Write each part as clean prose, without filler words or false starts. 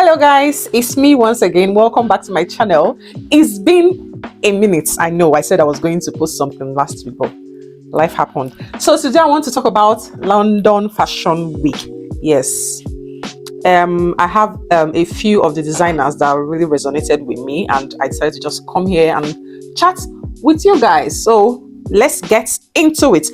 Hello guys, it's me once again. Welcome back to my channel. It's been a minute. I know I said I was going to post something last week, but life happened. So today I want to talk about London Fashion Week. Yes. I have a few of the designers that really resonated with me, and I decided to just come here and chat with you guys. So let's get into it.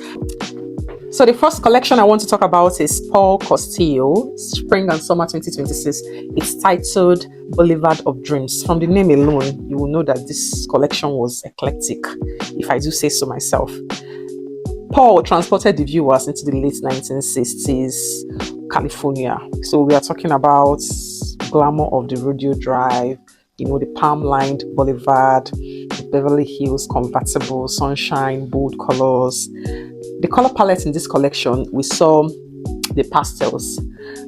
So the first collection I want to talk about is Paul Costelloe, Spring and Summer 2026. It's titled Boulevard of Dreams. From the name alone, you will know that this collection was eclectic, if I do say so myself. Paul transported the viewers into the late 1960s California. So we are talking about glamour of the Rodeo Drive, the palm-lined boulevard, the Beverly Hills convertible, sunshine, bold colors. The color palette in this collection, we saw the pastels,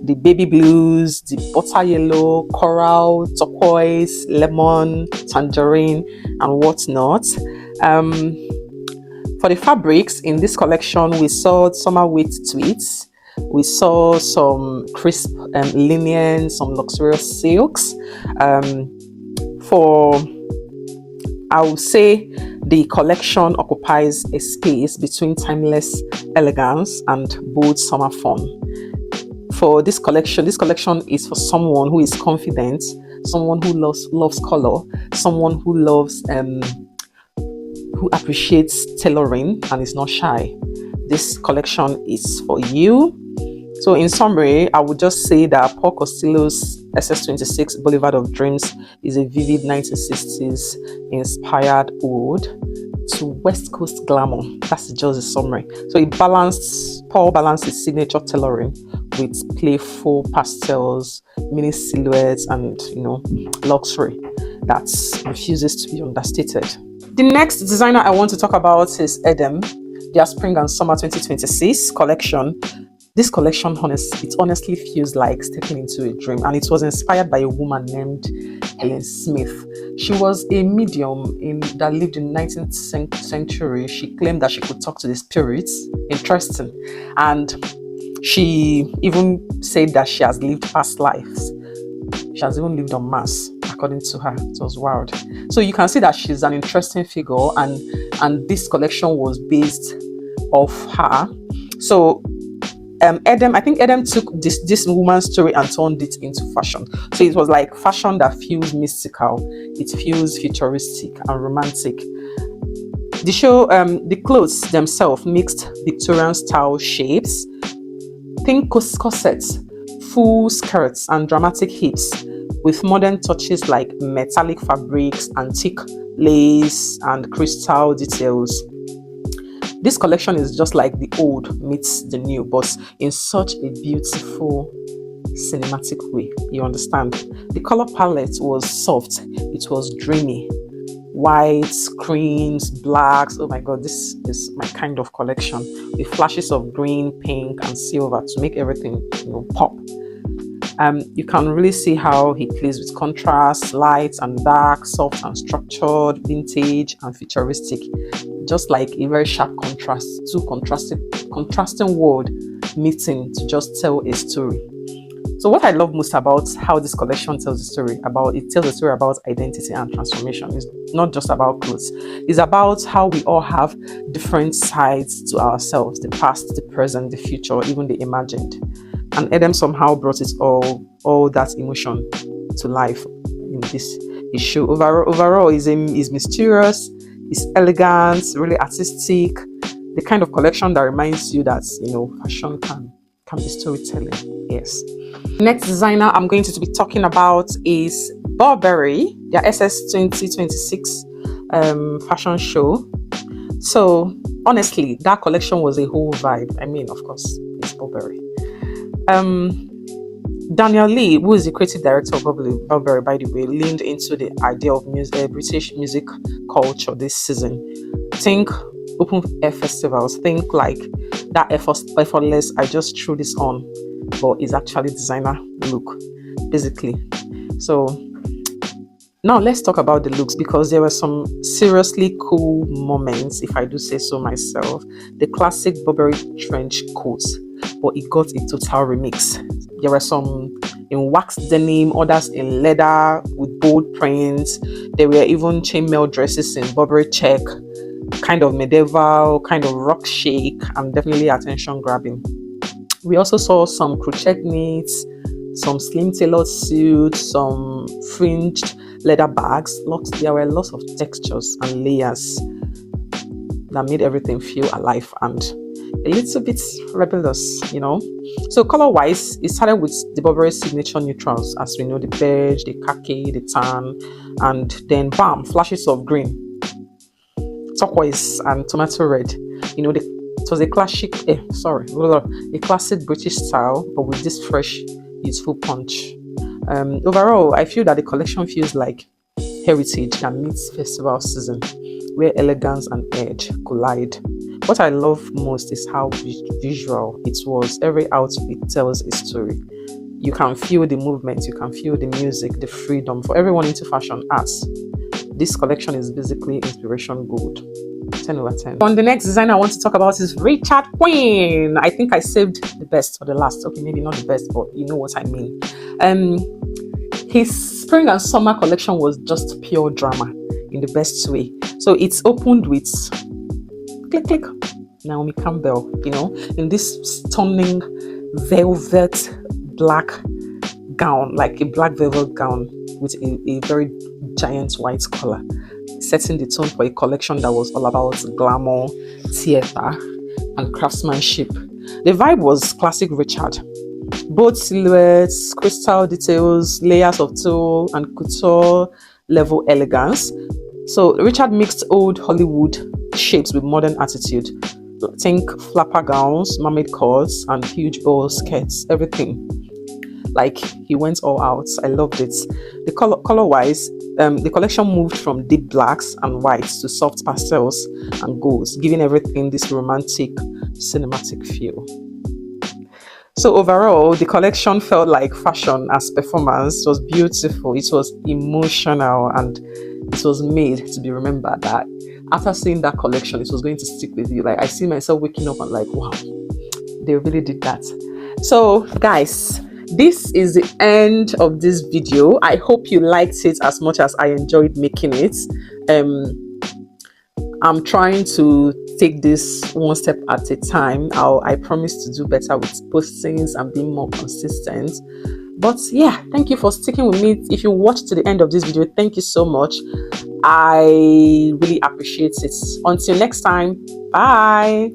the baby blues, the butter yellow, coral, turquoise, lemon, tangerine, and whatnot. For the fabrics in this collection, we saw summer weight tweeds. We saw some crisp linen, some luxurious silks. I would say the collection occupies a space between timeless elegance and bold summer fun. For this collection is for someone who is confident, someone who loves color, someone who loves who appreciates tailoring and is not shy. This collection is for you. So in summary, I would just say that Paul Costelloe's SS26 Boulevard of Dreams is a vivid 1960s inspired ode to West Coast glamour. That's just a summary. So Paul balanced his signature tailoring with playful pastels, mini silhouettes, and luxury that refuses to be understated. The next designer I want to talk about is Erdem, their Spring and Summer 2026 collection. This collection, it honestly feels like stepping into a dream, and it was inspired by a woman named Helen Smith. She was a medium that lived in the 19th century. She claimed that she could talk to the spirits. Interesting. And she even said that she has lived past lives. She has even lived on Mars, according to her. It was wild. So you can see that she's an interesting figure, and this collection was based off her. So I think Erdem took this woman's story and turned it into fashion. So it was like fashion that feels mystical, it feels futuristic and romantic. The clothes themselves mixed Victorian style shapes, think corsets, full skirts, and dramatic hips, with modern touches like metallic fabrics, antique lace, and crystal details. This collection is just like the old meets the new, but in such a beautiful cinematic way. You understand? The color palette was soft. It was dreamy. Whites, creams, blacks. Oh my god, this is my kind of collection, with flashes of green, pink, and silver to make everything pop. You can really see how he plays with contrast, light and dark, soft and structured, vintage and futuristic. Just like a very sharp contrast, two contrasting world meeting to just tell a story. So what I love most about how this collection tells a story about identity and transformation. It's not just about clothes. It's about how we all have different sides to ourselves: the past, the present, the future, even the imagined. And Erdem somehow brought it all that emotion to life in this issue. Overall, is mysterious. It's elegant, really artistic, the kind of collection that reminds you that fashion can be storytelling. Yes. Next designer I'm going to be talking about is Burberry, their SS 2026 fashion show. So honestly, that collection was a whole vibe. I mean, of course, it's Burberry. Daniel Lee, who is the creative director of Burberry, by the way, leaned into the idea of British music culture this season. Think open air festivals, think like that effortless, I just threw this on, but it's actually designer look, basically. So now let's talk about the looks, because there were some seriously cool moments, if I do say so myself. The classic Burberry trench coat, but it got a total remix. There were some in waxed denim, others in leather with bold prints. There were even chainmail dresses in Burberry check, kind of medieval, kind of rock chic, and definitely attention grabbing. We also saw some crochet knits, some slim tailored suits, some fringed leather bags. There were lots of textures and layers that made everything feel alive and a little bit rebellious, you know. So color wise, it started with the Burberry signature neutrals, as we know, the beige, the khaki, the tan, and then bam, flashes of green, turquoise, and tomato red. You know, it was a classic, a classic British style, but with this fresh, youthful punch. Overall, I feel that the collection feels like heritage that meets festival season, where elegance and edge collide. What I love most is how visual it was. Every outfit tells a story. You can feel the movement, you can feel the music, the freedom. For everyone into fashion arts, this collection is basically inspiration gold. 10 over 10. On the next designer I want to talk about is Richard Quinn. I think I saved the best for the last. Okay, maybe not the best, but you know what I mean. His spring and summer collection was just pure drama in the best way. So it's opened with click Naomi Campbell, you know, in this stunning velvet black gown, like a black velvet gown with a very giant white collar, setting the tone for a collection that was all about glamour, theater, and craftsmanship. The vibe was classic Richard. Both silhouettes, crystal details, layers of tulle, and couture level elegance. So Richard mixed old Hollywood shapes with modern attitude. Think flapper gowns, mermaid cuts, and huge bowl skirts. Everything. Like, he went all out. I loved it. The color wise, the collection moved from deep blacks and whites to soft pastels and golds, giving everything this romantic, cinematic feel. So overall, the collection felt like fashion as performance. It was beautiful, it was emotional, and it was made to be remembered that after seeing that collection, it was going to stick with you. Like, I see myself waking up and like, wow, they really did that. So guys, this is the end of this video. I hope you liked it as much as I enjoyed making it. I'm trying to take this one step at a time. I promise to do better with postings and being more consistent. But yeah, thank you for sticking with me. If you watched to the end of this video, thank you so much. I really appreciate it. Until next time, bye.